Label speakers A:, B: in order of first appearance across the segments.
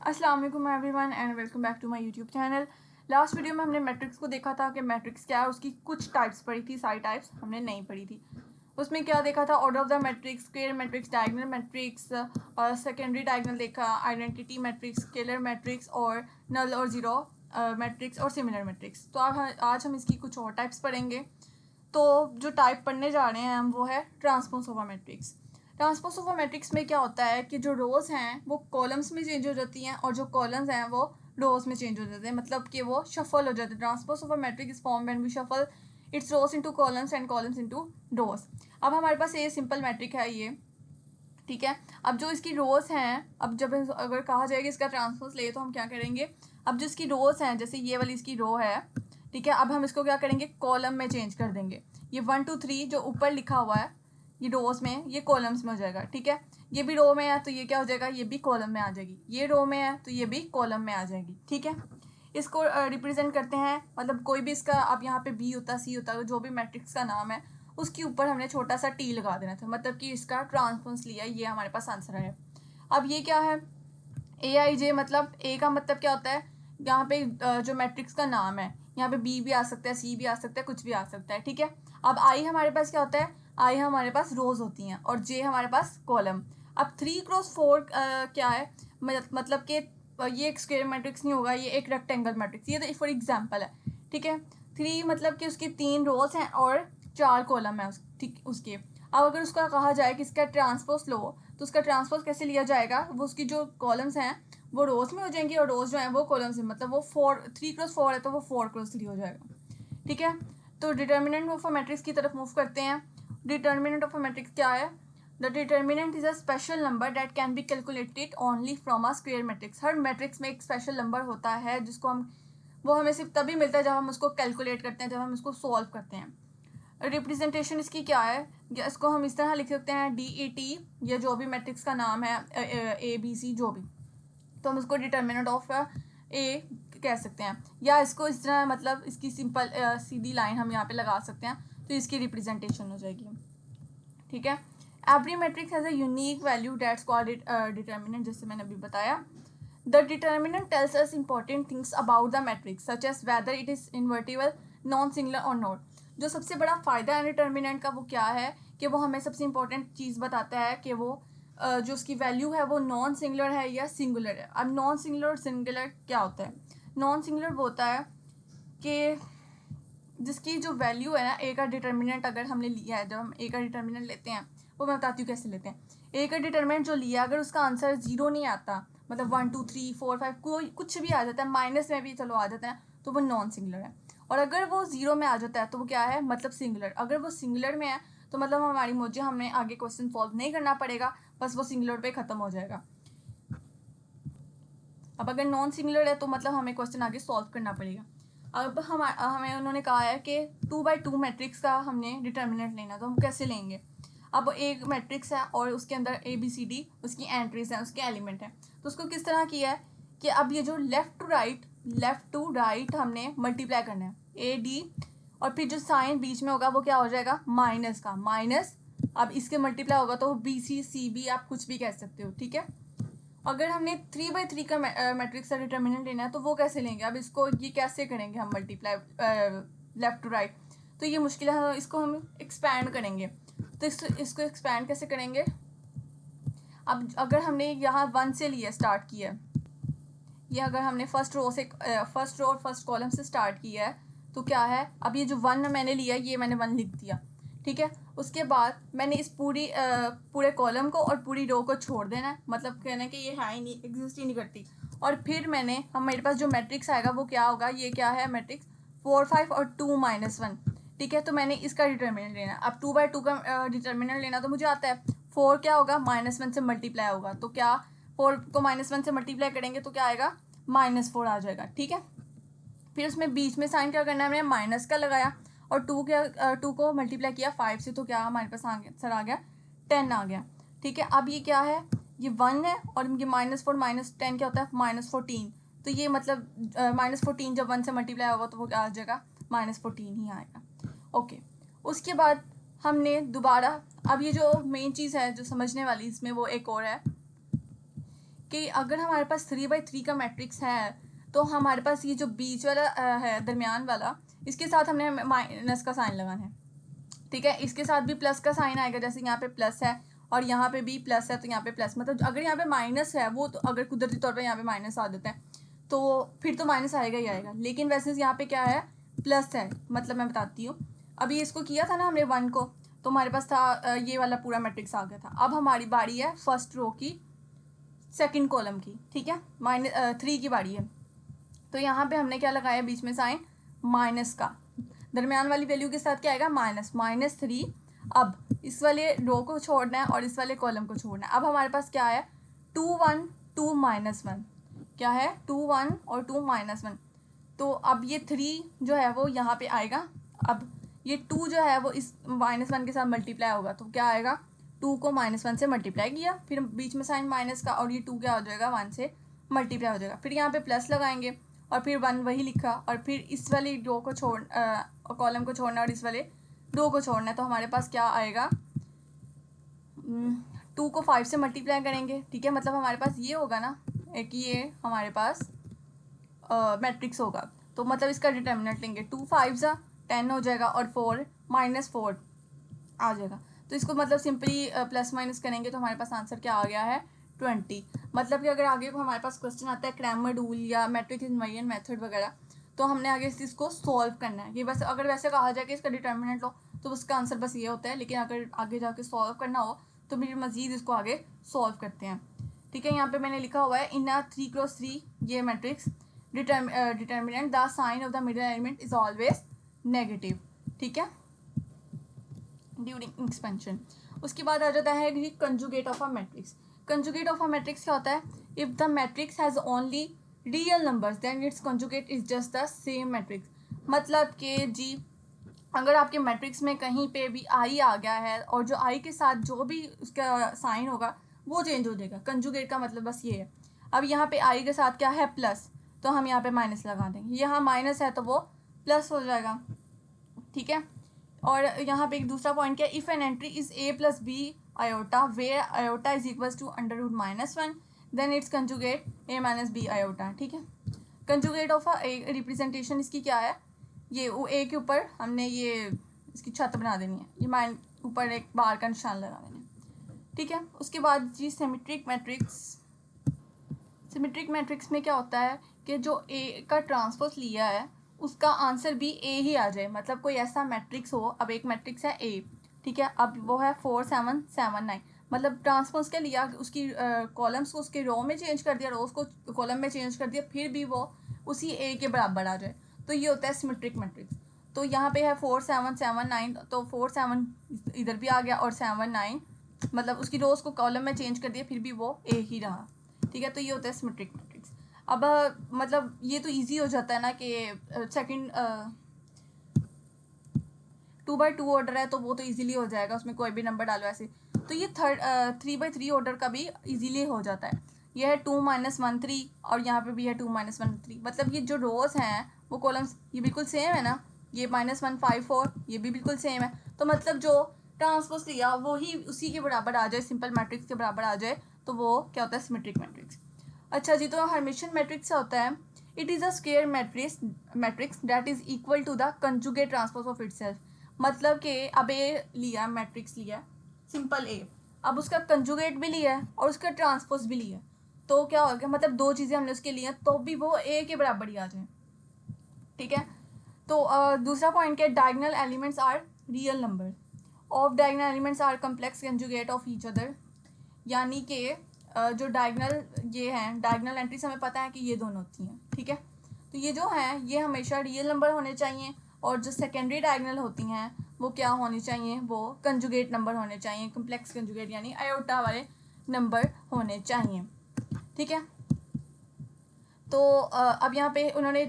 A: अस्सलाम वालेकुम everyone and welcome back to my YouTube channel. Last video में हमने मैट्रिक्स को देखा था कि मैट्रिक्स क्या है, उसकी कुछ टाइप्स पढ़ी थी, सारी टाइप्स हमने नहीं पढ़ी थी। उसमें क्या देखा था, order of the matrix, square matrix, diagonal matrix और सेकेंडरी डायगोनल देखा, आइडेंटिटी मैट्रिक्स, स्केलर मैट्रिक्स और नल और ज़ीरो मैट्रिक्स और सिमिलर मैट्रिक्स। तो आज हम इसकी कुछ और टाइप्स पढ़ेंगे। तो जो टाइप पढ़ने जा रहे हैं हम वो है transpose of a matrix. Transpose of a matrix में क्या होता है कि जो रोज़ हैं वो कॉलम्स में चेंज हो जाती हैं और जो कॉलम्स हैं वो रोज़ में चेंज हो जाते हैं, मतलब कि वो शफल हो जाते हैं। Transpose of a matrix is form when we shuffle its rows into columns and columns into rows. अब हमारे पास ये सिंपल मैट्रिक है ये, ठीक है। अब जो इसकी रोज़ हैं, अब जब अगर कहा जाएगा इसका ट्रांसपोज ले तो हम क्या करेंगे, अब जो इसकी रोज़ हैं, जैसे ये वाली इसकी रो है, ठीक है, अब हम इसको क्या करेंगे, कॉलम में चेंज कर देंगे। ये 1 2 3 जो ऊपर लिखा हुआ है ये रोज़ में, ये कॉलम्स में हो जाएगा, ठीक है। ये भी रो में है तो ये क्या हो जाएगा, ये भी कॉलम में आ जाएगी। ये रो में है तो ये भी कॉलम में आ जाएगी, ठीक है। इसको रिप्रेजेंट करते हैं, मतलब कोई भी इसका, अब यहाँ पे बी होता, सी होता, जो भी मैट्रिक्स का नाम है उसके ऊपर हमने छोटा सा टी लगा देना था, मतलब कि इसका ट्रांसपोज लिया, ये हमारे पास आंसर है। अब ये क्या है, ए आई जे, मतलब ए का मतलब क्या होता है, यहाँ पे जो मैट्रिक्स का नाम है, यहाँ पे बी भी आ सकता है, सी भी आ सकता है, कुछ भी आ सकता है, ठीक है। अब आई हमारे पास क्या होता है, आई हमारे पास रोज होती हैं और जे हमारे पास कॉलम। अब 3x4 क्या है, मतलब कि ये एक स्क्वायर मैट्रिक्स नहीं होगा, ये एक रेक्टेंगल मैट्रिक्स, ये तो फॉर एग्जांपल है, ठीक है। 3 मतलब कि उसकी 3 रोज हैं और 4 कॉलम है ठीक उसके। अब अगर उसका कहा जाए कि इसका ट्रांसपोज लो तो उसका ट्रांसपोज कैसे लिया जाएगा, वो उसकी जो कॉलम्स हैं वो रोज में हो जाएंगी और रोज जो है वो कॉलम्स में, मतलब वो 3x4 है तो वो 4x3 हो जाएगा, ठीक है। तो डिटर्मिनेंट ऑफ अ मैट्रिक्स की तरफ मूव करते हैं। डिटर्मिनेंट ऑफ अ मैट्रिक्स क्या है, the determinant is a special number that can be calculated only from a square matrix. Her matrix में एक स्पेशल नंबर होता है जिसको हम, वो हमें सिर्फ तभी मिलता है जब हम उसको कैलकुलेट करते हैं, जब हम उसको सॉल्व करते हैं। रिप्रेजेंटेशन इसकी क्या है, इसको हम इस तरह लिख सकते हैं डी ई टी, या जो भी मैट्रिक्स का नाम है ए बी सी जो भी, तो हम उसको डिटर्मिनेंट ऑफ ए कह सकते हैं। या इसको इस तरह, मतलब इसकी सिंपल सीधी लाइन हम यहाँ पे लगा सकते हैं तो इसकी रिप्रेजेंटेशन हो जाएगी, ठीक है। Every matrix has a unique value that's called determinant, जैसे मैंने अभी बताया। The determinant tells us important things about the matrix such as whether it is invertible, non singular और नॉट। जो सबसे बड़ा फ़ायदा है डिटर्मिनेंट का वो क्या है कि वो हमें सबसे इंपॉर्टेंट चीज़ बताता है कि वो जो उसकी वैल्यू है वो नॉन सिंगुलर है या सिंगुलर है। अब नॉन सिंगुलर और सिंगुलर क्या होता है, नॉन सिंगुलर वो होता है कि जिसकी जो वैल्यू है ना, ए का डिटर्मिनेंट अगर हमने लिया है, जब हम ए का डिटर्मिनेंट लेते हैं वो मैं बताती हूँ कैसे लेते हैं। ए का डिटर्मिनेंट जो लिया, अगर उसका आंसर 0 नहीं आता, मतलब 1 2 3 4 5 कोई कुछ भी आ जाता है, माइनस में भी चलो आ जाता है, तो वो नॉन सिंगुलर है। और अगर वो 0 में आ जाता है तो वो क्या है, मतलब सिंगुलर। अगर वो सिंगुलर में है तो मतलब हमारी मौजे, हमें आगे क्वेश्चन सॉल्व नहीं करना पड़ेगा, बस वो सिंगुलर पे ख़त्म हो जाएगा। अब अगर नॉन सिंगुलर है तो मतलब हमें क्वेश्चन आगे सॉल्व करना पड़ेगा। अब हमें उन्होंने कहा है कि 2x2 मैट्रिक्स का हमने डिटर्मिनेंट लेना, तो हम कैसे लेंगे। अब एक मैट्रिक्स है और उसके अंदर ए बी सी डी उसकी एंट्रीज हैं, उसके एलिमेंट हैं, तो उसको किस तरह किया है कि अब ये जो लेफ़्ट टू राइट हमने मल्टीप्लाई करना है, ए डी, और फिर जो साइन बीच में होगा वो क्या हो जाएगा, माइनस का माइनस। अब इसके मल्टीप्लाई होगा तो बी सी सी बी आप कुछ भी कह सकते हो, ठीक है। अगर हमने 3x3 का मैट्रिक्स का डिटर्मिनेंट लेना है तो वो कैसे लेंगे, अब इसको ये कैसे करेंगे हम मल्टीप्लाई लेफ्ट टू राइट, तो ये मुश्किल है, इसको हम एक्सपैंड करेंगे। तो इसको एक्सपैंड कैसे करेंगे, अब अगर हमने यहाँ 1 से लिया स्टार्ट किया, ये अगर हमने फर्स्ट रो और फर्स्ट कॉलम से स्टार्ट किया है तो क्या है, अब ये जो 1 मैंने लिया ये मैंने 1 लिख दिया, ठीक है। उसके बाद मैंने इस पूरे कॉलम को और पूरी रो को छोड़ देना है, मतलब कहना है कि ये है ही नहीं, एग्जिस्ट ही नहीं करती। और फिर मेरे पास जो मैट्रिक्स आएगा वो क्या होगा, ये क्या है मैट्रिक्स 4 5 और 2 -1, ठीक है। तो मैंने इसका डिटर्मिनेंट लेना, अब 2x2 का डिटर्मिनेंट लेना तो मुझे आता है। 4 क्या होगा, -1 से मल्टीप्लाई होगा, तो क्या 4 को -1 से मल्टीप्लाई करेंगे तो क्या आएगा, -4 आ जाएगा, ठीक है। फिर उसमें बीच में साइन क्या करना है, मैंने माइनस का लगाया और 2 को मल्टीप्लाई किया 5 से, तो क्या हमारे पास आंसर आ गया 10 आ गया, ठीक है। अब ये क्या है, ये 1 है और ये -4 -10 क्या होता है, -14, तो ये मतलब -14 जब 1 से मल्टीप्लाई होगा तो वो क्या आ जाएगा, -14 ही आएगा, ओके। उसके बाद हमने दोबारा, अब ये जो मेन चीज़ है जो समझने वाली इसमें वो एक और है कि अगर हमारे पास 3/3 का मैट्रिक्स है तो हमारे पास ये जो बीच वाला है दरमियान वाला, इसके साथ हमने माइनस का साइन लगाना है, ठीक है। इसके साथ भी प्लस का साइन आएगा, जैसे यहाँ पे प्लस है और यहाँ पे भी प्लस है तो यहाँ पे प्लस, मतलब अगर यहाँ पे माइनस है वो तो अगर कुदरती तौर पे यहाँ पे माइनस आ जाता है तो फिर तो माइनस आएगा ही आएगा, लेकिन वैसे यहाँ पे क्या है, प्लस है। मतलब मैं बताती हूँ, अभी इसको किया था ना हमने 1 को, तो हमारे पास था ये वाला पूरा मैट्रिक्स आ गया था। अब हमारी बारी है फर्स्ट रो की, सेकेंड कॉलम की, ठीक है, -3 की बारी है। तो यहाँ पे हमने क्या लगाया बीच में साइन, माइनस का, दरमियान वाली वैल्यू के साथ क्या आएगा, -3। अब इस वाले रो को छोड़ना है और इस वाले कॉलम को छोड़ना है। अब हमारे पास क्या है, 2 1 2 -1, क्या है 2 1 और 2 -1। तो अब ये 3 जो है वो यहाँ पे आएगा। अब ये 2 जो है वो इस -1 के साथ मल्टीप्लाई होगा, तो क्या आएगा, 2 को -1 से मल्टीप्लाई किया, फिर बीच में साइन माइनस का, और ये 2 क्या हो जाएगा, 1 से मल्टीप्लाई हो जाएगा। फिर यहाँ पे प्लस लगाएंगे और फिर 1 वही लिखा, और फिर इस वाली रो को कॉलम को छोड़ना और इस वाले रो को छोड़ना है। तो हमारे पास क्या आएगा, 2 को 5 से मल्टीप्लाई करेंगे, ठीक है। मतलब हमारे पास ये होगा ना, एक ये हमारे पास मैट्रिक्स होगा, तो मतलब इसका डिटर्मिनेंट लेंगे, 2 5 10 हो जाएगा और 4 -4 आ जाएगा। तो इसको मतलब सिंपली प्लस माइनस करेंगे तो हमारे पास आंसर क्या आ गया है, 20। मतलब कि अगर आगे को हमारे पास क्वेश्चन आता है क्रैमर रूल या मैट्रिक्स इन्वर्जन मेथड वगैरह, तो हमने आगे इस चीज़ को सॉल्व करना है। ये बस अगर वैसे कहा जाए कि इसका डिटर्मिनेंट लो तो उसका आंसर बस ये होता है, लेकिन अगर आगे जाके सॉल्व करना हो तो फिर मज़ीद इसको आगे सॉल्व करते हैं, ठीक है। यहाँ पे मैंने लिखा हुआ है, इन 3x3 ये matrix determinant the sign of the middle element is always negative, ठीक है, ड्यूरिंग एक्सपेंशन। उसके बाद आ जाता है conjugate of a matrix. Conjugate of a matrix क्या होता है, if the matrix has only real numbers then its conjugate is just the same matrix. मतलब कि जी अगर आपके मैट्रिक्स में कहीं पे भी आई आ गया है और जो आई के साथ जो भी उसका साइन होगा वो चेंज हो जाएगा, कंजुगेट का मतलब बस ये है। अब यहाँ पे आई के साथ क्या है, प्लस, तो हम यहाँ पे माइनस लगा देंगे, यहाँ माइनस है तो वो प्लस हो जाएगा, ठीक है। और यहाँ पे एक दूसरा पॉइंट क्या है, if an entry is a + b iota where iota is equal to √-1 then its conjugate a - b iota, ठीक है। कंजुगेट ऑफ अ रिप्रेजेंटेशन इसकी क्या है, ये ए के ऊपर हमने ये इसकी छत बना देनी है, ये माइन ऊपर एक बार का निशान लगा देना है, ठीक है। उसके बाद जी सिमेट्रिक मैट्रिक्स। सिमेट्रिक मैट्रिक्स में क्या होता है कि जो ए का ट्रांसपोज लिया है उसका आंसर भी ए ही आ जाए। मतलब कोई ऐसा मैट्रिक्स हो, अब एक मैट्रिक्स है ए, ठीक है, अब वो है 4 7 7 9, मतलब ट्रांसपोज क्या लिया, उसकी कॉलम्स को उसके रो में चेंज कर दिया, रोज को कॉलम में चेंज कर दिया, फिर भी वो उसी ए के बराबर आ जाए, तो ये होता है सिमेट्रिक मैट्रिक्स। तो यहाँ पे है 4 7 7 9, तो 4 7 इधर भी आ गया और 7 9, मतलब उसकी रोज को कॉलम में चेंज कर दिया फिर भी वो ए ही रहा, ठीक है। तो ये होता है सिमेट्रिक मैट्रिक्स। अब मतलब ये तो इजी हो जाता है ना कि सेकंड 2/2 ऑर्डर है तो वो तो इजीली हो जाएगा, उसमें कोई भी नंबर डालो ऐसे। तो ये 3/3 ऑर्डर का भी इजीली हो जाता है। ये है 2 -1 3 और यहाँ पे भी है 2 -1 3, मतलब ये जो रोज हैं वो कॉलम्स ये बिल्कुल सेम है ना, ये -1 5 4 ये भी बिल्कुल सेम है। तो मतलब जो ट्रांसपोज लिया वो ही उसी के बराबर आ जाए, सिंपल मैट्रिक्स के बराबर आ जाए, तो वो क्या होता है, सिमेट्रिक मैट्रिक्स। अच्छा जी, तो हर्मिशियन मैट्रिक्स होता है, it is a square matrix that is equal to the conjugate transpose of itself. मतलब कि अब ए लिया, मैट्रिक्स लिया सिंपल ए, अब उसका कंजुगेट भी लिया है और उसका ट्रांसपोज भी लिया, तो क्या हो गया, मतलब दो चीज़ें हमने उसके लिए तो भी वो ए के बराबर ही आ जाए, ठीक है। तो दूसरा पॉइंट क्या है, diagonal elements are real number off diagonal elements are complex conjugate of each other. यानी कि जो डायगोनल ये हैं, डायगोनल एंट्रीज हमें पता है कि ये दोनों होती हैं, ठीक है। तो ये जो हैं ये हमेशा रियल नंबर होने चाहिए, और जो सेकेंडरी डायगोनल होती हैं वो क्या होनी चाहिए, वो कंजुगेट नंबर होने चाहिए, कम्प्लेक्स कंजुगेट यानी आयोटा वाले नंबर होने चाहिए, ठीक है। तो अब यहाँ पे उन्होंने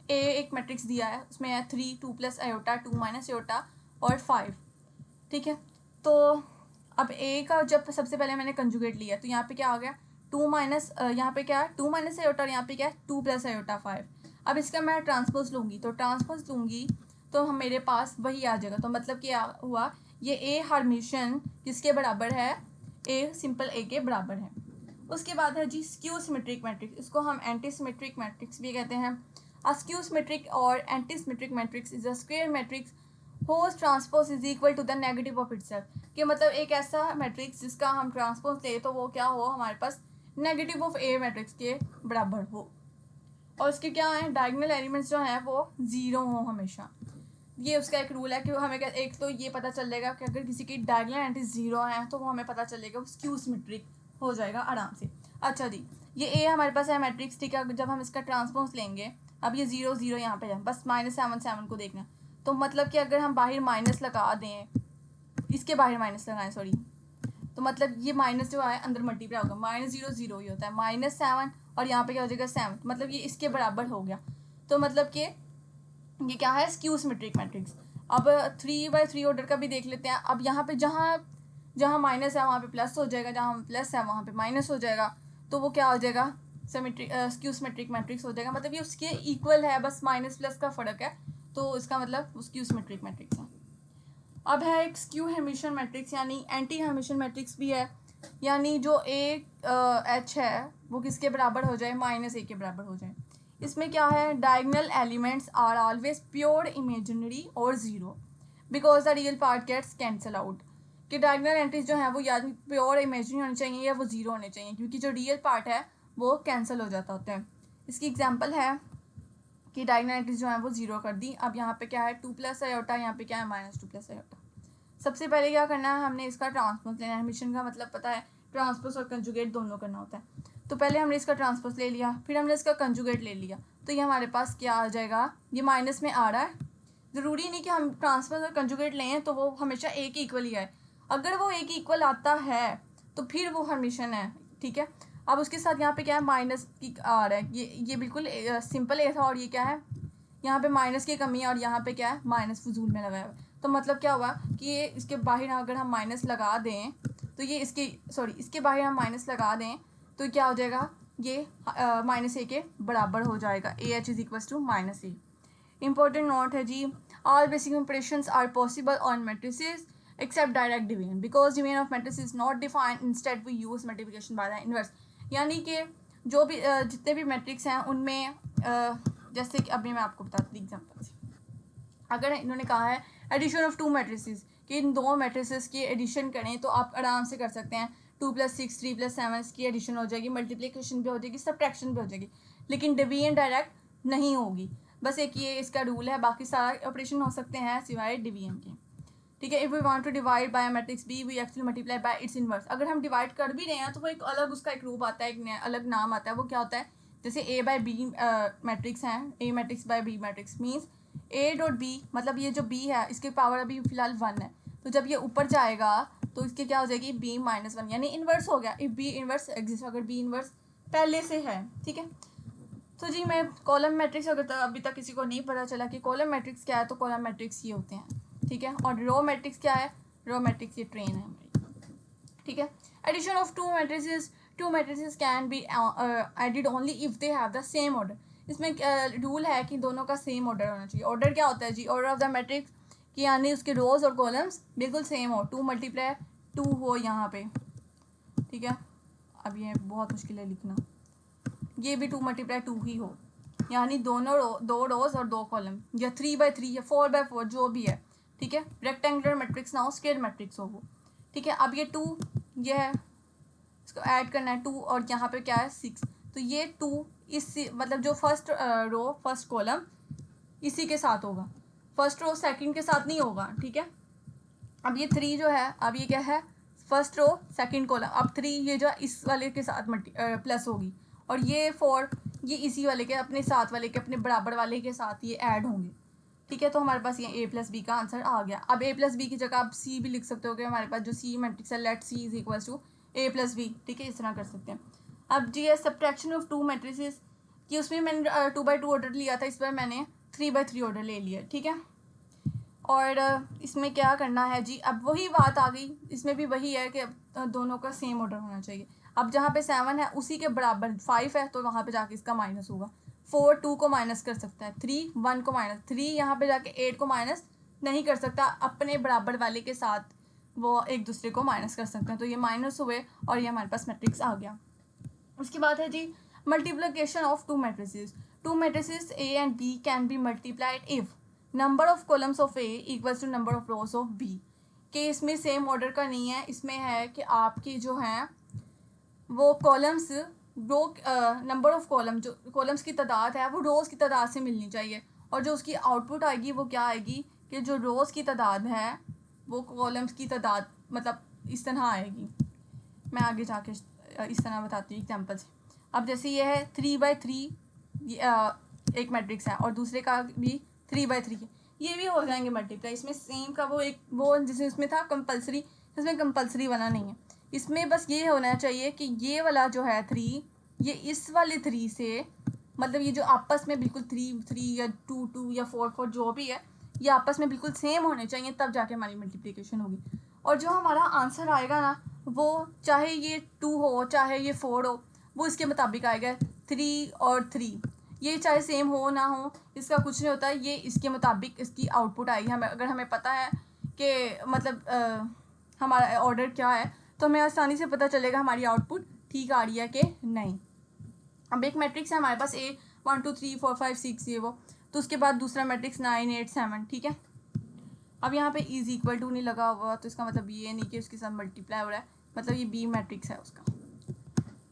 A: ए एक मैट्रिक्स दिया है, उसमें है 3 2 + आयोटा 2 - आयोटा और 5, ठीक है। तो अब ए का जब सबसे पहले मैंने कंजुगेट लिया तो यहाँ पे क्या आ गया, 2 माइनस यहाँ पे क्या है 2 - आयोटा और यहाँ पे क्या है 2 + आयोटा 5। अब इसका मैं ट्रांसपोज लूँगी, तो ट्रांसपोज लूँगी तो हम मेरे पास वही आ जाएगा। तो मतलब क्या हुआ, ये ए हर्मिशियन किसके बराबर है, ए सिंपल ए के बराबर है। उसके बाद है जी स्क्यू सिमेट्रिक मैट्रिक्स, इसको हम एंटी सिमेट्रिक मैट्रिक्स भी कहते हैं। अ स्क्यू सिमेट्रिक और anti symmetric matrix is a square matrix whose transpose is equal to the negative of itself, कि मतलब एक ऐसा मैट्रिक्स जिसका हम ट्रांसपोज ले तो वो क्या हो हमारे पास नेगेटिव ऑफ ए मैट्रिक्स के बराबर हो, और उसके क्या है डायगोनल एलिमेंट्स जो हैं वो ज़ीरो हो हमेशा। ये उसका एक रूल है कि हमें एक तो ये पता चल जाएगा कि अगर किसी की डायगोनल एंट्रीज ज़ीरो हैं तो वो हमें पता चलेगा वो स्क्यू सिमेट्रिक हो जाएगा आराम से। अच्छा जी, ये ए हमारे पास है मैट्रिक्स, ठीक है। जब हम इसका ट्रांसपोज लेंगे, अब ये 0 0 यहाँ पे है, बस -7 7 को देखना, तो मतलब कि अगर हम बाहर माइनस लगा दें, इसके बाहर माइनस लगाएं सॉरी, तो मतलब ये माइनस जो है अंदर मल्टीप्लाई होगा, -0 0 ही होता है, -7 और यहाँ पे क्या हो जाएगा 7, मतलब ये इसके बराबर हो गया। तो मतलब कि ये क्या है स्क्यू सिमेट्रिक मैट्रिक्स। अब 3/3 ऑर्डर का भी देख लेते हैं। अब यहाँ पे जहाँ माइनस है वहाँ पे प्लस हो जाएगा, जहाँ प्लस है वहाँ पे माइनस हो जाएगा, तो वो क्या हो जाएगा स्क्यू सिमेट्रिक मैट्रिक्स हो जाएगा। मतलब ये उसके इक्वल है, बस माइनस प्लस का फ़र्क है, तो इसका मतलब स्क्यू सिमेट्रिक मैट्रिक्स है। अब है एक स्क्यू हेर्मिशियन मैट्रिक्स, यानी एंटी हेर्मिशियन मैट्रिक्स भी है, यानी जो एच है वो किसके बराबर हो जाए -a के बराबर हो जाए। इसमें क्या है diagonal elements are always pure imaginary और zero because the real part gets cancel out, कि डायगोनल एंट्रीज जो हैं वो या प्योर इमेजिनरी होनी चाहिए या वो ज़ीरो होने चाहिए, क्योंकि जो रियल पार्ट है वो कैंसिल हो जाता होता है। इसकी एग्जांपल है कि डायगोनल एंट्रीज जो हैं वो ज़ीरो कर दी। अब यहाँ पे क्या है 2 + आयोटा, यहाँ पे क्या है -2 + आयोटा। सबसे पहले क्या करना है हमने इसका ट्रांसपोज लेना है। हेर्मिशियन का मतलब पता है ट्रांसपोज और कंजुगेट दोनों करना होता है। तो पहले हमने इसका ट्रांसपोज ले लिया, फिर हमने इसका कंजुगेट ले लिया, तो ये हमारे पास क्या आ जाएगा, ये माइनस में आ रहा है। ज़रूरी नहीं कि हम ट्रांसपोज और कंजुगेट लें तो वो हमेशा एक इक्वल ही आए, अगर वो एक इक्वल आता है तो फिर वो हेर्मिशियन है, ठीक है। अब उसके साथ यहाँ पे क्या है माइनस की आ रहा है, ये बिल्कुल सिंपल ए था, और ये क्या है यहाँ पे माइनस की कमी है, और यहाँ पे क्या है माइनस फजूल में लगाया हुआ है। तो मतलब क्या हुआ कि ये इसके बाहर अगर हम माइनस लगा दें तो ये इसके बाहर हम माइनस लगा दें तो क्या हो जाएगा, ये -a के बराबर हो जाएगा। AH is equal to -a। Important note है जी, all basic operations are possible on matrices except direct division because division of matrix is not defined, instead we use multiplication by the inverse. यानी कि जो भी जितने भी matrix हैं उनमें जैसे कि अभी मैं आपको बताती हूँ एग्जाम्पल से, अगर इन्होंने कहा है एडिशन ऑफ 2 मैट्रिसेस, कि इन 2 मैट्रिसेस की एडिशन करें तो आप आराम से कर सकते हैं। 2 + 6 3 + 7 की एडिशन हो जाएगी, मल्टीप्लिकेशन भी हो जाएगी, सब्ट्रैक्शन भी हो जाएगी, लेकिन डिवीजन डायरेक्ट नहीं होगी। बस एक ये इसका रूल है, बाकी सारा ऑपरेशन हो सकते हैं सिवाय डिवीजन के, ठीक है। If we want to divide by matrix B we actually multiply by its inverse. अगर हम डिवाइड कर भी रहे हैं तो वो एक अलग उसका एक रूप आता है, एक अलग नाम आता है, वो क्या होता है, जैसे A/B मैट्रिक्स हैं, A matrix bye B matrix means A.B, मतलब ये जो B है इसकी पावर अभी फ़िलहाल 1 है, तो जब ये ऊपर जाएगा तो इसकी क्या हो जाएगी B -1, यानी इन्वर्स हो गया। इफ़ B इन्वर्स एग्जिस्ट, अगर B इन्वर्स पहले से है, ठीक है। तो जी मैं कॉलम मैट्रिक्स, अगर अभी तक किसी को नहीं पता चला कि कॉलम मैट्रिक्स क्या है, तो कॉलम मैट्रिक्स ये होते हैं, ठीक है। और रो मैट्रिक्स क्या है, रो मैट्रिक्स ये ट्रेन है हमारी, ठीक है। Addition of two matrices can be added only if they have the same order. इसमें रूल है कि दोनों का सेम ऑर्डर होना चाहिए। ऑर्डर क्या होता है जी, ऑर्डर ऑफ द मैट्रिक्स, कि यानी उसके रोज और कॉलम्स बिल्कुल सेम हो, 2 × 2 हो यहाँ पे, ठीक है। अब ये बहुत मुश्किल है लिखना, ये भी 2 × 2 ही हो, यानी दो रोज और 2 कॉलम, या 3/3 या 4/4 जो भी है, ठीक है। रेक्टेंगुलर मैट्रिक्स ना हो, स्क्वायर मैट्रिक्स हो वो, ठीक है। अब ये 2 ये है, इसको ऐड करना है 2, और यहाँ पे क्या है 6, तो ये 2 इस मतलब जो फर्स्ट रो फर्स्ट कॉलम इसी के साथ होगा, फर्स्ट रो सेकंड के साथ नहीं होगा, ठीक है। अब ये 3 जो है, अब ये क्या है फर्स्ट रो सेकंड कॉलम, अब 3 ये जो इस वाले के साथ प्लस होगी, और ये 4 ये इसी वाले के अपने साथ वाले के अपने बराबर वाले के साथ ये ऐड होंगे, ठीक है। तो हमारे पास ये A+B का आंसर आ गया। अब A+B की जगह आप C भी लिख सकते हो कि हमारे पास जो C मैट्रिक्स है, let C is equal to A+B, ठीक है, इस तरह कर सकते हैं। अब जी है सब्ट्रैक्शन ऑफ 2 मैट्रिसेस, कि उसमें मैंने 2/2 ऑर्डर लिया था, इस पर मैंने 3/3 ऑर्डर ले लिया, ठीक है। और इसमें क्या करना है जी, अब वही बात आ गई, इसमें भी वही है कि दोनों का सेम ऑर्डर होना चाहिए। अब जहाँ पे 7 है उसी के बराबर 5 है, तो वहाँ पे जाके इसका माइनस होगा। 4 2 को माइनस कर सकता है, 3 1 को माइनस, 3 यहाँ पे जाके 8 को माइनस नहीं कर सकता, अपने बराबर वाले के साथ वो एक दूसरे को माइनस कर सकते हैं, तो ये माइनस हुए और ये हमारे पास मैट्रिक्स आ गया। उसके बाद है जी multiplication of two matrices. Two matrices A and B can be multiplied if number of columns of A equals to number of rows of B. के इसमें सेम ऑर्डर का नहीं है, इसमें है कि आपकी जो हैं वो columns row number of column जो कॉलम्स की तादाद है वो रोज़ की तादाद से मिलनी चाहिए, और जो उसकी आउटपुट आएगी वो क्या आएगी कि जो रोज़ की तादाद है वो कॉलम्स की तादाद मतलब इस तरह आएगी। मैं आगे जाके इस तरह बताती हूँ एग्जांपल से। अब जैसे ये है 3/3 एक मैट्रिक्स है और दूसरे का भी 3/3 है, ये भी हो जाएंगे मल्टीप्लाई। इसमें सेम का वो जिसमें इसमें था कंपलसरी, इसमें कंपलसरी वाला नहीं है। इसमें बस ये होना चाहिए कि ये वाला जो है 3 ये इस वाले 3 से मतलब ये जो आपस में बिल्कुल 3 या 2 या 4 जो भी है ये आपस में बिल्कुल सेम होने चाहिए, तब जाके हमारी मल्टीप्लिकेशन होगी। और जो हमारा आंसर आएगा ना वो चाहे ये 2 हो चाहे ये 4 हो वो इसके मुताबिक आएगा। 3 और 3 ये चाहे सेम हो ना हो इसका कुछ नहीं होता, ये इसके मुताबिक इसकी आउटपुट आएगी। हमें अगर हमें पता है कि मतलब हमारा ऑर्डर क्या है तो हमें आसानी से पता चलेगा हमारी आउटपुट ठीक आ रही है कि नहीं। अब एक मैट्रिक्स है हमारे पास A 1 2 3 4 5 6 ये वो, तो उसके बाद दूसरा मैट्रिक्स 9 8 7, ठीक है। अब यहाँ पे इज इक्वल टू नहीं लगा हुआ तो इसका मतलब ये नहीं कि उसके साथ मल्टीप्लाई हो रहा है, मतलब ये बी मैट्रिक्स है उसका,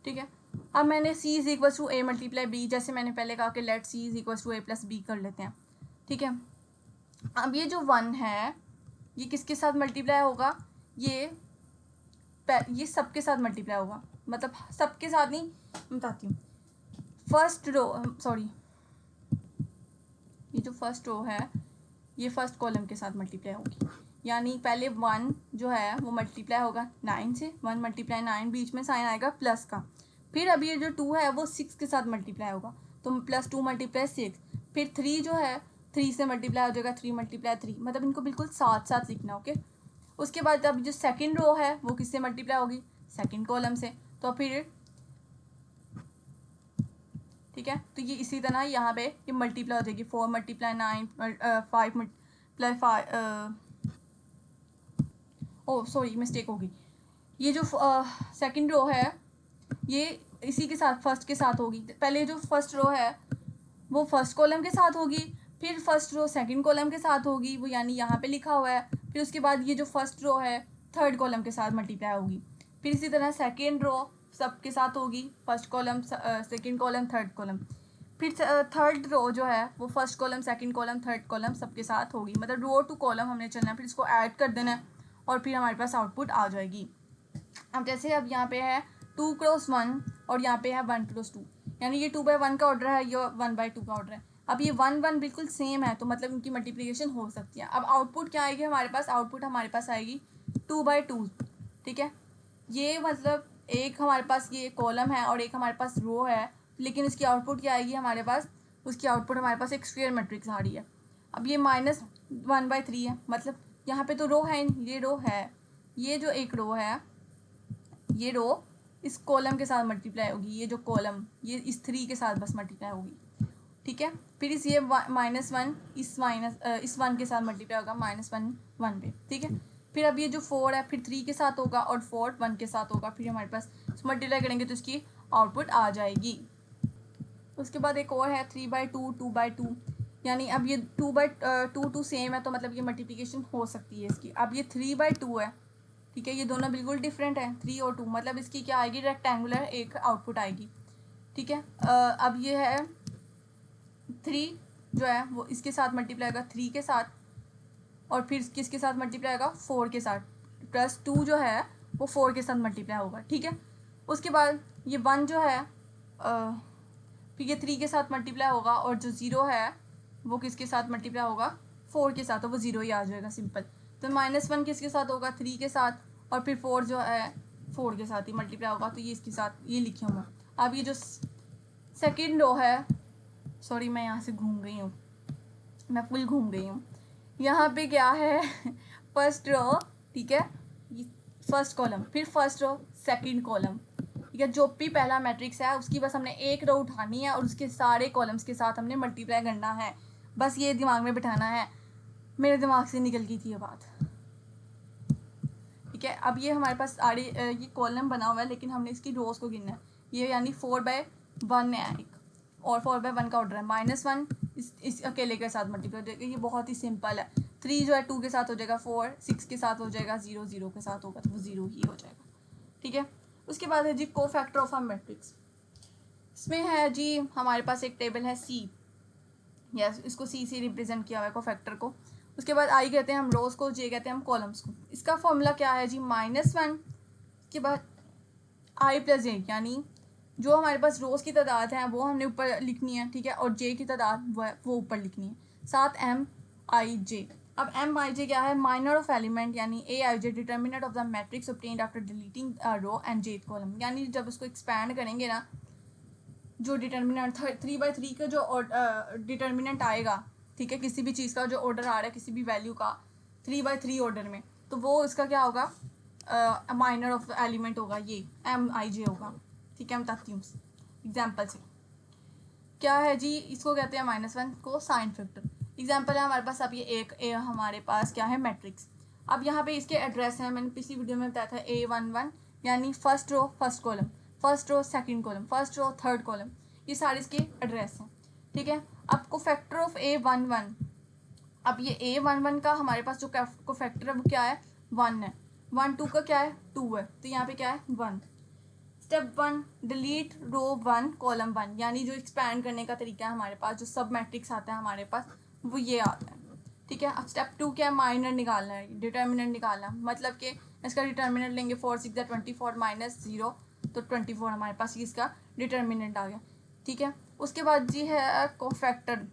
A: ठीक है। अब मैंने C is equal to A multiply B, जैसे मैंने पहले कहा कि let C is equal to A plus B कर लेते हैं, ठीक है। अब ये जो 1 है ये किसके साथ मल्टीप्लाई होगा, ये सबके साथ मल्टीप्लाई होगा, मतलब सबके साथ नहीं, बताती हूँ। फर्स्ट रो सॉरी ये जो फर्स्ट रो है ये फर्स्ट कॉलम के साथ मल्टीप्लाई होगी, यानी पहले 1 जो है वो मल्टीप्लाई होगा 9 से, 1 मल्टीप्लाई 9 बीच में साइन आएगा प्लस का। फिर अब ये जो 2 है वो 6 के साथ मल्टीप्लाई होगा तो +2 × 6। फिर 3 जो है 3 से मल्टीप्लाई हो जाएगा 3 × 3, मतलब इनको बिल्कुल साथ साथ लिखना, ओके। उसके बाद अब जो सेकंड रो है वो किससे मल्टीप्लाई होगी, सेकंड कॉलम से, तो फिर ठीक है। तो ये इसी तरह यहाँ पे ये मल्टीप्लाई हो जाएगी 4 × 9 5 + 5 ओ सॉरी मिस्टेक होगी। ये जो सेकंड रो है ये इसी के साथ फर्स्ट के साथ होगी। पहले जो फर्स्ट रो है वो फर्स्ट कॉलम के साथ होगी, फिर फर्स्ट रो सेकंड कॉलम के साथ होगी, वो यानी यहाँ पे लिखा हुआ है। फिर उसके बाद ये जो फर्स्ट रो है थर्ड कॉलम के साथ मल्टीप्लाई होगी। फिर इसी तरह सेकंड रो सबके साथ होगी, first column second column third column. फिर थर्ड रो जो है वो first column second column third column सबके साथ होगी, मतलब रो टू कॉलम हमने चलना है, फिर इसको ऐड कर देना है और फिर हमारे पास आउटपुट आ जाएगी। अब जैसे अब यहाँ पे है 2 × 1 और यहाँ पे है 1 × 2, यानी ये 2/1 का ऑर्डर है, ये 1/2 का ऑर्डर है। अब ये 1 1 बिल्कुल सेम है तो मतलब इनकी मल्टीप्लिकेशन हो सकती है। अब आउटपुट क्या आएगी हमारे पास, आउटपुट हमारे पास आएगी 2/2, ठीक है। ये मतलब एक हमारे पास ये कॉलम है और एक हमारे पास रो है, लेकिन इसकी आउटपुट क्या आएगी हमारे पास, उसकी आउटपुट हमारे पास एक स्क्वायर मैट्रिक्स आ रही है। अब ये -1/3 है, मतलब यहाँ पे तो रो है, ये रो है, ये जो एक रो है ये रो इस कॉलम के साथ मल्टीप्लाई होगी, ये जो कॉलम ये इस 3 के साथ बस मल्टीप्लाई होगी, ठीक है। फिर इस ये -1 इस 1 के साथ मल्टीप्लाई होगा -1 1 पे, ठीक है। फिर अब ये जो 4 है फिर 3 के साथ होगा और 4 1 के साथ होगा, फिर हमारे पास मल्टीप्लाई करेंगे तो इसकी आउटपुट आ जाएगी। उसके बाद एक और है 3/2 2/2, यानी अब ये 2/2 सेम है तो मतलब ये मल्टीप्लिकेशन हो सकती है इसकी। अब ये 3/2 है, ठीक है, ये दोनों बिल्कुल डिफरेंट है 3 और 2, मतलब इसकी क्या आएगी, रेक्टेंगुलर एक आउटपुट आएगी, ठीक है। अब ये है 3 जो है वो इसके साथ मल्टीप्लाई होगा 3 के साथ और फिर किसके साथ मल्टीप्लाई होगा 4 के साथ, +2 जो है वो 4 के साथ मल्टीप्लाई होगा, ठीक है। उसके बाद ये 1 जो है फिर ये 3 के साथ मल्टीप्लाई होगा और जो 0 है वो किसके साथ मल्टीप्लाई होगा 4 के साथ, तो वो 0 ही आ जाएगा सिंपल। तो -1 किसके साथ होगा 3 के साथ और फिर 4 जो है 4 के साथ ही मल्टीप्लाई होगा, तो ये इसके साथ ये लिखे हुआ। अब ये जो सेकंड रो है, सॉरी मैं यहाँ से घूम गई हूँ, मैं फुल घूम गई हूँ। यहाँ पे क्या है फर्स्ट रो, ठीक है, फर्स्ट कॉलम, फिर फर्स्ट रो सेकंड कॉलम, ठीक है। जो भी पहला मैट्रिक्स है उसकी बस हमने एक रो उठानी है और उसके सारे कॉलम्स के साथ हमने मल्टीप्लाई करना है, बस ये दिमाग में बिठाना है। मेरे दिमाग से निकल गई थी ये बात, ठीक है। अब ये हमारे पास ये कॉलम बना हुआ है लेकिन हमने इसकी रोज़ को गिनना है। ये यानी 4/1 है एक, और 4/1 का ऑर्डर है। -1 इस अकेले के साथ मल्टीप्लाई हो जाएगा। ये बहुत ही सिंपल है। 3 जो है 2 के साथ हो जाएगा, 4 6 के साथ हो जाएगा, 0 0 के साथ होगा तो वो 0 ही हो जाएगा। ठीक है, उसके बाद है जी कोफैक्टर ऑफ अ मैट्रिक्स। इसमें है जी हमारे पास एक टेबल है C, यस इसको C से रिप्रेजेंट किया हुआ है कोफैक्टर को। उसके बाद I कहते हैं हम रोज को, J कहते हैं हम कॉलम्स को। इसका फॉर्मूला क्या है जी, -1 के बाद I + J, यानी जो हमारे पास रोज की तादाद है वो हमने ऊपर लिखनी है, ठीक है, और J की तादाद वो ऊपर लिखनी है, साथ MIJ। अब MIJ क्या है, माइनर ऑफ एलिमेंट, यानी AIJ determinant of the matrix obtained after deleting row and Jth column. यानी जब उसको एक्सपैंड करेंगे ना, जो डिटर्मिनेंट 3/3 का जो डिटर्मिनेंट आएगा, ठीक है, किसी भी चीज़ का जो ऑर्डर आ रहा है किसी भी वैल्यू का 3/3 ऑर्डर में, तो वो इसका क्या होगा, माइनर ऑफ एलिमेंट होगा, ये MIJ होगा। ठीक है, मैं बताती हूँ एग्जाम्पल से। क्या है जी, इसको कहते हैं -1 को साइन फैक्टर। एग्जाम्पल है हमारे पास, अब ये एक हमारे पास क्या है मैट्रिक्स। अब यहाँ पे इसके एड्रेस हैं, मैंने पिछली वीडियो में बताया था A11, यानी first row first column, first row second column, first row third column, ये सारे इसके एड्रेस हैं। ठीक है, अब कोफैक्टर ऑफ A11, अब ये A11 का हमारे पास जो कोफैक्टर है वो क्या है, 1 है। 1 2 का क्या है, 2 है, तो यहाँ पे क्या है 1। स्टेप 1, डिलीट रो 1 कॉलम 1, यानी जो एक्सपैंड करने का तरीका है हमारे पास, जो सब मैट्रिक्स आता है हमारे पास वो ये आता है। ठीक है, अब स्टेप 2 क्या है, माइनर निकालना है, डिटर्मिनेंट निकालना, मतलब कि इसका डिटर्मिनेंट लेंगे 4 6 24 -0, तो 24 हमारे पास इसका डिटर्मिनेंट आ गया। ठीक है, उसके बाद जी है कोफैक्टर।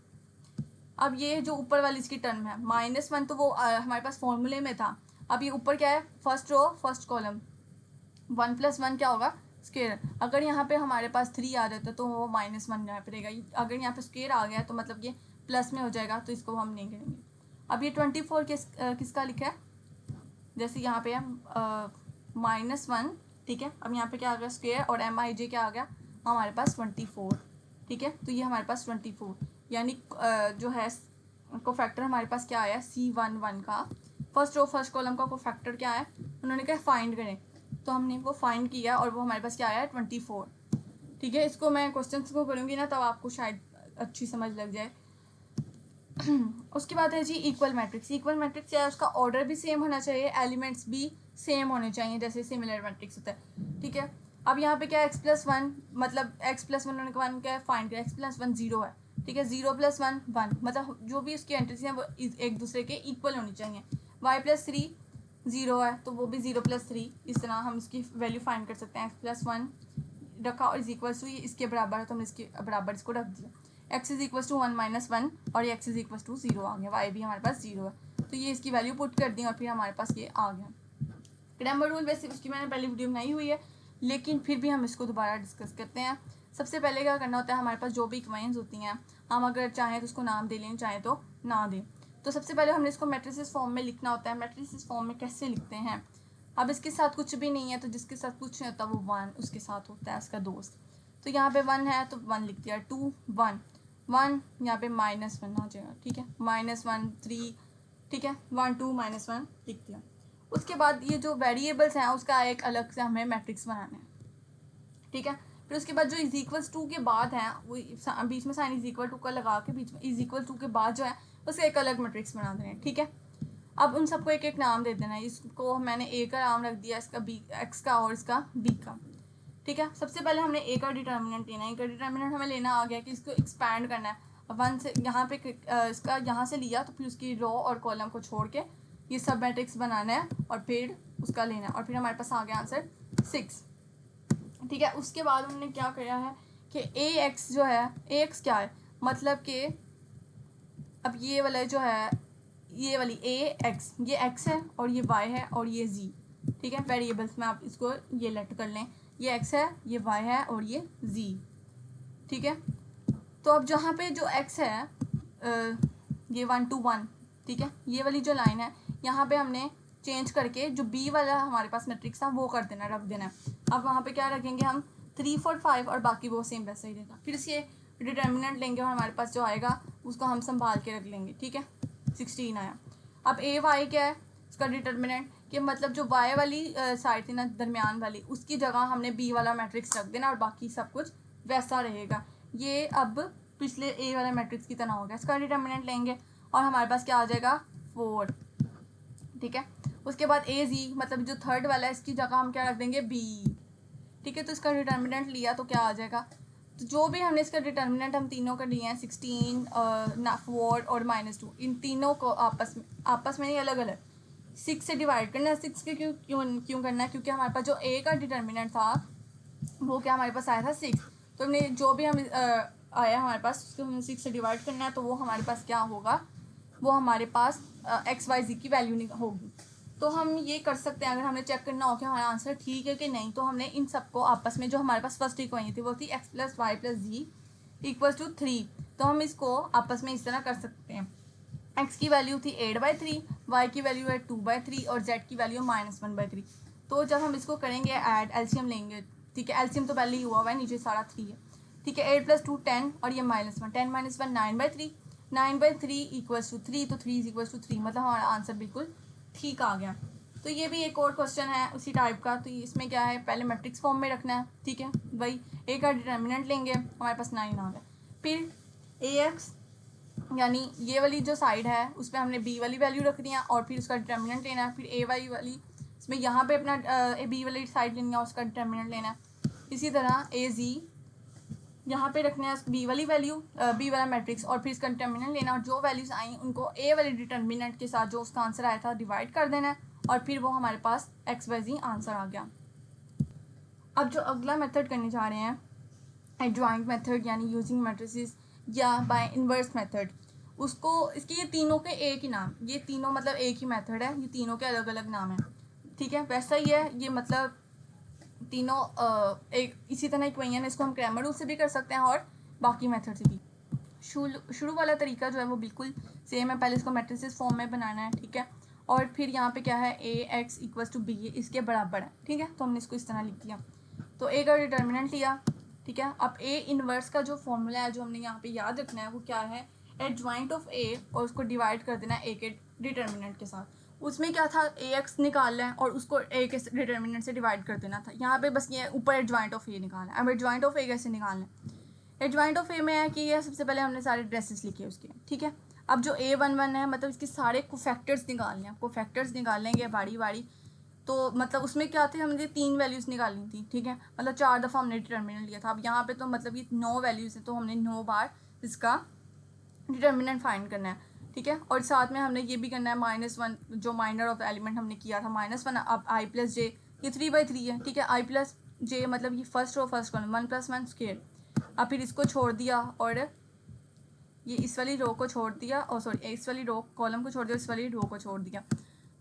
A: अब ये जो ऊपर वाली इसकी टर्म है -1, तो वो हमारे पास फॉर्मूले में था। अब ये ऊपर क्या है, फर्स्ट रो फर्स्ट कॉलम, 1 + 1 क्या होगा, स्केयर। अगर यहाँ पे हमारे पास 3 आ जाता है तो वो -1 यहाँ पे रहेगा। अगर यहाँ पे स्केयर आ गया तो मतलब ये प्लस में हो जाएगा, तो इसको हम नहीं करेंगे। अब ये 24 किसका लिखा है, जैसे यहाँ पे है -1, ठीक है। अब यहाँ पे क्या आ गया, स्केयर, और MIJ क्या आ गया हमारे पास 24। ठीक है, तो ये हमारे पास 24, यानी जो है कोफैक्टर हमारे पास क्या आया, C11 का फर्स्ट रो फर्स्ट कॉलम का कोफैक्टर क्या है, उन्होंने कहा फाइंड करें, तो हमने वो फाइंड किया और वो हमारे पास क्या आया है 24। ठीक है, इसको मैं क्वेश्चन को करूँगी ना तब आपको शायद अच्छी समझ लग जाए। उसके बाद है जी इक्वल मैट्रिक्स। इक्वल मैट्रिक्स क्या है, उसका ऑर्डर भी सेम होना चाहिए, एलिमेंट्स भी सेम होने चाहिए, जैसे सिमिलर मैट्रिक्स होता है। ठीक है, अब यहाँ पे क्या है, x+1, मतलब x+1 उन्होंने 1 क्या है फाइंड किया, x+1 0 है। ठीक है, 0 + 1 1, मतलब जो भी उसकी एंट्रीज हैं वो एक दूसरे के इक्वल होनी चाहिए। y+3 0 है तो वो भी 0 + 3, इस तरह हम इसकी वैल्यू फाइंड कर सकते हैं। x+1 रखा और = ये इसके बराबर है तो हमने इसके बराबर इसको रख दिया। x = 1 - 1 और ये x = 0 आ गया, y भी हमारे पास 0 है, तो ये इसकी वैल्यू पुट कर दी और फिर हमारे पास ये आ गया। ग्रामर रूल वैसे उसकी मैंने पहले वीडियो बनाई हुई है, लेकिन फिर भी हम इसको दोबारा डिस्कस करते हैं। सबसे पहले क्या करना होता है, हमारे पास जो भी इक्वेशंस होती हैं हम अगर चाहें तो उसको नाम दे लें, चाहे तो ना दें। तो सबसे पहले हमने इसको मैट्रिसेस फॉर्म में लिखना होता है। मैट्रिसेस फॉर्म में कैसे लिखते हैं, अब इसके साथ कुछ भी नहीं है तो जिसके साथ कुछ नहीं होता वो 1 उसके साथ होता है उसका दोस्त। तो यहाँ पे 1 है तो 1 लिख दिया, 2 1 1, यहाँ पे -1 आ जाएगा। ठीक है, -1 3, ठीक है, 1 2 -1 लिख दिया। उसके बाद ये जो वेरिएबल्स हैं उसका एक अलग से हमें मैट्रिक्स बनाना है। ठीक है, फिर उसके बाद जो =2 के बाद है वो बीच में साइन =2 का लगा के बीच में =2 के बाद जो है उसका एक अलग मैट्रिक्स बना देना है। ठीक है, अब उन सबको एक एक नाम दे देना है। इसको मैंने A का नाम रख दिया, इसका B X का और इसका B का। ठीक है, सबसे पहले हमने A का डिटर्मिनेंट लेना है। A का डिटर्मिनेंट हमें लेना आ गया कि इसको एक्सपैंड करना है। 1 से यहाँ पे इसका यहाँ से लिया तो फिर उसकी रो और कॉलम को छोड़ के ये सब मैट्रिक्स बनाना है और फिर उसका लेना है, और फिर हमारे पास आ गया आंसर 6। ठीक है, उसके बाद उन्होंने क्या किया है कि AX जो है, AX क्या है, मतलब कि अब ये वाला जो है, ये वाली AX, ये X है और ये Y है और ये Z। ठीक है, वेरिएबल्स में आप इसको ये लेट कर लें, ये X है, ये Y है और ये Z। ठीक है, तो अब जहाँ पे जो X है ये 1 to 1, ठीक है, ये वाली जो लाइन है यहाँ पे हमने चेंज करके जो B वाला हमारे पास मैट्रिक्स था वो कर देना, रख देना। अब वहाँ पे क्या रखेंगे हम 3 4 5 और बाकी वो सेम वैसा ही रहेगा। फिर इसके डिटर्मिनेंट लेंगे और हमारे पास जो आएगा उसको हम संभाल के रख लेंगे। ठीक है, 16 आया। अब AY क्या है, इसका डिटर्मिनेंट कि मतलब जो वाई वाली साइड थी ना दरमियान वाली, उसकी जगह हमने बी वाला मैट्रिक्स रख देना और बाकी सब कुछ वैसा रहेगा। ये अब पिछले ए वाला मैट्रिक्स की तरह होगा। इसका डिटर्मिनेंट लेंगे और हमारे पास क्या आ जाएगा 4, ठीक है। उसके बाद ए जी मतलब जो थर्ड वाला है इसकी जगह हम क्या रख देंगे बी, ठीक है। तो इसका डिटर्मिनेंट लिया तो क्या आ जाएगा, तो जो भी हमने इसका डिटर्मिनेंट हम तीनों का लिए हैं 16, 4 और -2, इन तीनों को आपस में नहीं अलग अलग 6 से डिवाइड करना है। 6 के क्यों करना है, क्योंकि हमारे पास जो ए का डिटर्मिनेंट था वो क्या हमारे पास आया था 6, तो हमने जो भी हम आया हमारे पास उसको हमें 6 से डिवाइड करना है, तो वो हमारे पास क्या होगा, वो हमारे पास XYZ की वैल्यू होगी। तो हम ये कर सकते हैं, अगर हमें चेक करना हो कि हमारा आंसर ठीक है कि नहीं, तो हमने इन सबको आपस में जो हमारे पास फर्स्ट इक्वेशन थी वो थी x + y + z = 3, तो हम इसको आपस में इस तरह कर सकते हैं। x की वैल्यू थी 8/3, y की वैल्यू है 2/3 और z की वैल्यू -1/3। तो जब हम इसको करेंगे ऐड, एलसीएम लेंगे, ठीक है। एलसीएम तो पहले ही हुआ है, नीचे सारा 3 है, ठीक है। 8 + 2 10 और ये -1, 10 - 1 9/3, 9/3 = 3, तो 3 = 3, मतलब हमारा आंसर बिल्कुल ठीक आ गया। तो ये भी एक और क्वेश्चन है उसी टाइप का। तो इसमें क्या है, पहले मैट्रिक्स फॉर्म में रखना है, ठीक है। वही ए का डिटर्मिनेंट लेंगे, हमारे पास 9 आ गया। फिर AX यानी ये वाली जो साइड है उस पर हमने बी वाली वैल्यू रखनी है और फिर उसका डिटर्मिनेंट लेना है। फिर ए वाली इसमें यहाँ पे अपना बी वाली साइड लेनी है और उसका डिटर्मिनेंट लेना है। इसी तरह AZ यहाँ पे रखना है बी वाली वैल्यू, बी वाला मैट्रिक्स और फिर इसका डिटर्मिनेंट लेना, और जो वैल्यूज़ आई उनको ए वाले डिटर्मिनेंट के साथ जो उसका आंसर आया था डिवाइड कर देना है, और फिर वो हमारे पास XYZ आंसर आ गया। अब जो अगला मेथड करने जा रहे हैं एडजॉइंट मेथड यानी यूजिंग मैट्रिसेस या बाय इन्वर्स मेथड, उसको इसके ये तीनों के एक ही नाम, ये तीनों मतलब एक ही मेथड है, ये तीनों के अलग अलग नाम हैं, ठीक है। वैसा ही है ये, मतलब तीनों एक इसी तरह इक्वेशन है। इसको हम क्रैमर रूल से भी कर सकते हैं और बाकी मेथड से भी। शुरू वाला तरीका जो है वो बिल्कुल सेम है, पहले इसको मैट्रिसेस फॉर्म में बनाना है, ठीक है। और फिर यहाँ पे क्या है AX = B इसके बराबर है, ठीक है। तो हमने इसको इस तरह लिख दिया, तो A का डिटर्मिनेंट लिया, ठीक है। अब A इनवर्स का जो फॉर्मूला है जो हमने यहाँ पे याद रखना है वो क्या है, एडजॉइंट ऑफ A और उसको डिवाइड कर देना है A के डिटर्मिनेंट के साथ। उसमें क्या था, AX निकालना है और उसको A के डिटर्मिनेंट से डिवाइड कर देना था। यहाँ पे बस ये ऊपर एडजॉइंट ऑफ A निकालना है। अब एडजॉइंट ऑफ A कैसे निकालना है, एडजॉइंट ऑफ ए में है कि ये सबसे पहले हमने सारे ड्रेसेस लिखे उसके, ठीक है। अब जो A11 है मतलब इसके सारे कोफैक्टर्स निकालने हैं, कोफैक्टर्स निकालेंगे बारी बारी। तो मतलब उसमें क्या थे, हमने 3 वैल्यूज़ निकालनी थी, ठीक है। मतलब 4 दफ़ा हमने डिटर्मिनेंट लिया था। अब यहाँ पे तो मतलब ये 9 वैल्यूज़ हैं, तो हमने 9 बार इसका डिटर्मिनेंट फाइंड करना है, ठीक है। और साथ में हमने ये भी करना है -1 जो माइनर ऑफ एलिमेंट हमने किया था -1। अब I + J ये 3/3 है, ठीक है। I + J मतलब ये first row first column 1 + 1 square. अब फिर इसको छोड़ दिया और ये इस वाली रो को छोड़ दिया, और सॉरी इस वाली रो कॉलम को छोड़ दिया, इस वाली रो को छोड़ दिया।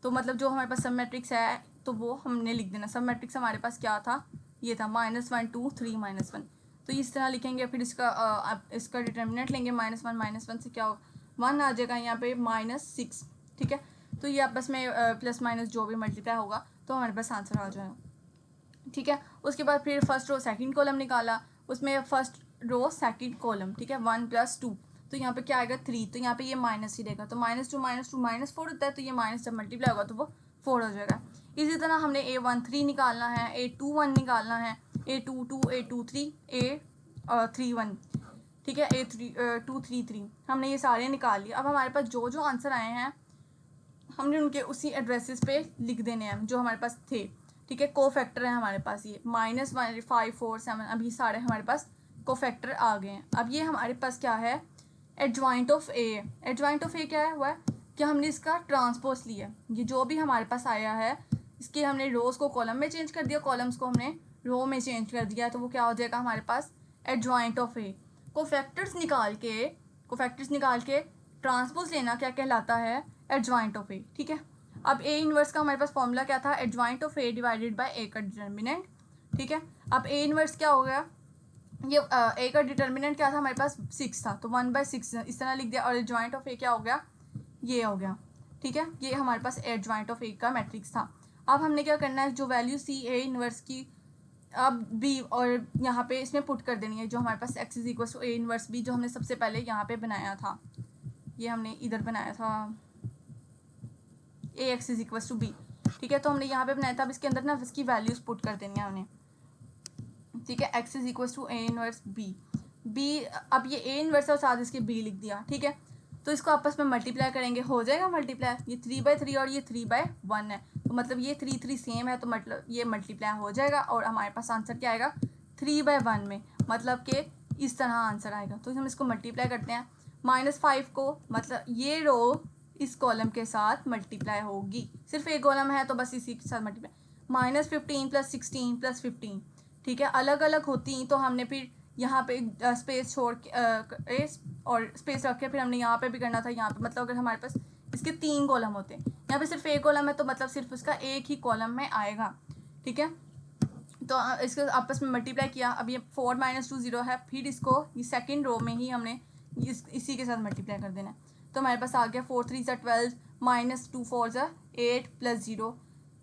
A: तो मतलब जो हमारे पास सब मैट्रिक्स है तो वो हमने लिख देना। सब मैट्रिक्स हमारे पास क्या था, ये था -1 2 3 -1। तो इस तरह लिखेंगे। फिर इसका डिटर्मिनेंट लेंगे, -1 से क्या 1 आ जाएगा यहाँ पे -6, ठीक है। तो ये आपस में प्लस माइनस जो भी मल्टीप्लाई होगा तो हमारे पास आंसर आ जाएगा, ठीक है। उसके बाद फिर फर्स्ट रो सेकंड कॉलम निकाला, उसमें फर्स्ट रो सेकंड कॉलम, ठीक है। 1 + 2 तो यहाँ पे क्या आएगा 3, तो यहाँ पे ये माइनस ही रहेगा। तो -2 -2 -4 होता है, तो ये माइनस जब मल्टीप्लाई होगा तो वो 4 हो जाएगा। इसी तरह हमने A13 निकालना है, A21 निकालना है, A22 A23 A31, ठीक है। A233 हमने ये सारे निकाल लिए। अब हमारे पास जो जो आंसर आए हैं हमने उनके उसी एड्रेसेस पे लिख देने हैं जो हमारे पास थे, ठीक है। कोफैक्टर है हमारे पास ये -1 5 4 7, अभी सारे हमारे पास कोफैक्टर आ गए हैं। अब ये हमारे पास क्या है, adjoint of A. Adjoint of A क्या है, हुआ है कि हमने इसका ट्रांसपोज लिया। ये जो भी हमारे पास आया है इसके हमने रोज़ को कॉलम में चेंज कर दिया, कॉलम्स को हमने रो में चेंज कर दिया, तो वो क्या हो जाएगा हमारे पास एडजॉइंट ऑफ ए। कोफैक्टर्स निकाल के ट्रांसपोज लेना क्या कहलाता है, एडजॉइंट ऑफ ए, ठीक है। अब ए इनवर्स का हमारे पास फॉर्मूला क्या था, adjoint of A divided by A का डिटर्मिनेंट, ठीक है। अब ए इनवर्स क्या हो गया, ये ए का डिटर्मिनेंट क्या था हमारे पास 6 था, तो 1/6 इस तरह लिख दिया। और एडजॉइंट ऑफ ए क्या हो गया, ये हो गया, ठीक है। ये हमारे पास एडजॉइंट ऑफ ए का मैट्रिक्स था। अब हमने क्या करना है, जो वैल्यू सी ए इनवर्स की अब बी और यहाँ पे इसमें पुट कर देनी है, जो हमारे पास x = a इनवर्स बी जो हमने सबसे पहले यहाँ पे बनाया था, ये हमने इधर बनाया था AX = B, ठीक ठीक है। तो हमने यहाँ पे बनाया था, अब इसके अंदर ना इसकी वैल्यूज पुट कर देनी है हमने, ठीक है। x is equal to A inverse B, अब ये ए इनवर्स और साथ इसके बी लिख दिया, ठीक है। तो इसको आपस में मल्टीप्लाई करेंगे, हो जाएगा मल्टीप्लाई, ये 3/3 और ये 3/1 है, तो मतलब ये 3 सेम है, तो मतलब ये मल्टीप्लाई हो जाएगा और हमारे पास आंसर क्या आएगा 3/1 में, मतलब कि इस तरह आंसर आएगा। तो हम इसको मल्टीप्लाई करते हैं, -5 को मतलब ये रो इस कॉलम के साथ मल्टीप्लाई होगी, सिर्फ एक कॉलम है तो बस इसी के साथ मल्टीप्लाई, -15 + 16 + 15, ठीक है। अलग अलग होती तो हमने फिर यहाँ पे स्पेस छोड़ के और स्पेस रख के फिर हमने यहाँ पे भी करना था, यहाँ पे मतलब अगर हमारे पास इसके 3 कॉलम होते हैं, यहाँ पे सिर्फ एक कॉलम है तो मतलब सिर्फ उसका एक ही कॉलम में आएगा, ठीक है। तो इसको आपस में मल्टीप्लाई किया, अब ये 4 - 2 0 है, फिर इसको ये सेकंड रो में ही हमने इसी के साथ मल्टीप्लाई कर देना है। तो हमारे पास आ गया 4 3 = 12 -2 4 = 8 + 0,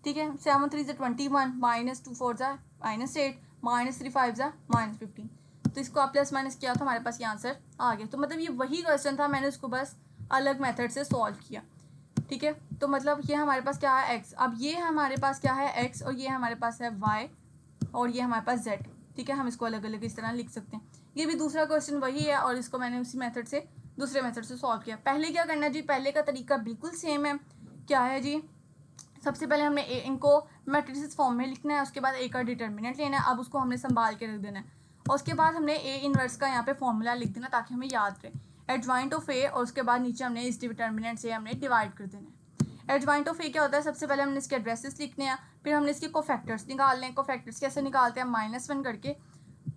A: ठीक है। 7 3 = 21 -2 4 = -8 -3 5 = -15। तो इसको आप प्लस माइनस किया तो हमारे पास ये आंसर आ गया। तो मतलब ये वही क्वेश्चन था, मैंने उसको बस अलग मेथड से सॉल्व किया, ठीक है। तो मतलब ये हमारे पास क्या है x, अब ये हमारे पास क्या है x और ये हमारे पास है y और ये हमारे पास z, ठीक है। हम इसको अलग अलग इस तरह लिख सकते हैं। ये भी दूसरा क्वेश्चन वही है और इसको मैंने उसी मेथड से दूसरे मेथड से सॉल्व किया। पहले क्या करना है जी, पहले का तरीका बिल्कुल सेम है, क्या है जी, सबसे पहले हमने इनको मैट्रिसेस फॉर्म में लिखना है, उसके बाद ए का डिटर्मिनेंट लेना है, अब उसको हमने संभाल के रख देना है, और उसके बाद हमने ए इनवर्स का यहाँ पे फॉर्मूला लिख देना ताकि हमें याद रहे, एडजॉइंट ऑफ ए, और उसके बाद नीचे हमने इस डिटर्मिनेंट से हमने डिवाइड कर देना है। एडजॉइंट ऑफ ए क्या होता है, सबसे पहले हमने इसके एड्रेसेस लिखने हैं, फिर हमने इसके कोफैक्टर्स निकालने हैं। कोफैक्टर्स कैसे निकालते हैं, -1 करके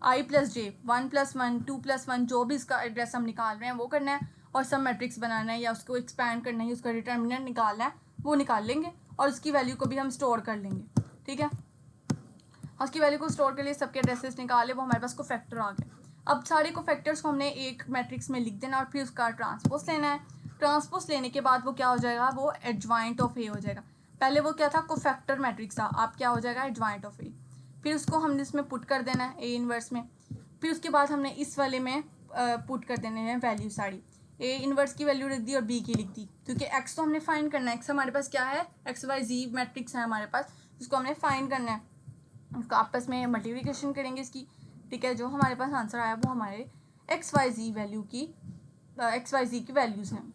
A: i + j, 1 + 1 2 + 1 जो भी इसका एड्रेस हम निकाल रहे हैं वो करना है, और सब मैट्रिक्स बनाना है या उसको एक्सपैंड करना है, उसका डिटर्मिनेंट निकालना है, वो निकाल लेंगे और उसकी वैल्यू को भी हम स्टोर कर लेंगे, ठीक है। उसकी वैल्यू को स्टोर के लिए सबके एड्रेसेस निकाले, वो हमारे पास कोफैक्टर आ गए। अब सारे कोफैक्टर्स को हमने एक मैट्रिक्स में लिख देना और फिर उसका ट्रांसपोज लेना है। ट्रांसपोज लेने के बाद वो क्या हो जाएगा, वो एडजॉइंट ऑफ ए हो जाएगा। पहले वो क्या था, कोफैक्टर मैट्रिक्स था, अब क्या हो जाएगा एडजॉइंट ऑफ ए। फिर उसको हमने इसमें पुट कर देना है ए इनवर्स में, फिर उसके बाद हमने इस वाले में पुट कर देने हैं वैल्यू सारी, ए इनवर्स की वैल्यू लिख दी और बी की लिख दी, क्योंकि एक्स तो हमने फाइंड करना है, एक्स हमारे पास क्या है, XYZ मैट्रिक्स है हमारे पास, जिसको हमने फाइंड करना है। उसको आपस में मल्टीप्लिकेशन करेंगे इसकी, ठीक है। जो हमारे पास आंसर आया वो हमारे XYZ की वैल्यूज़ हैं।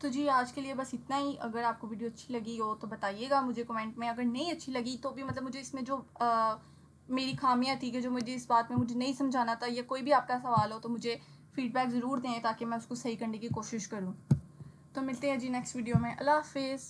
A: तो जी आज के लिए बस इतना ही। अगर आपको वीडियो अच्छी लगी हो तो बताइएगा मुझे कमेंट में, अगर नहीं अच्छी लगी तो भी मतलब मुझे इसमें जो मेरी खामियां थी कि जो मुझे इस बात में मुझे नहीं समझाना था, या कोई भी आपका सवाल हो तो मुझे फीडबैक ज़रूर दें ताकि मैं उसको सही करने की कोशिश करूँ। तो मिलते हैं जी नेक्स्ट वीडियो में। अल्लाह हाफिज़।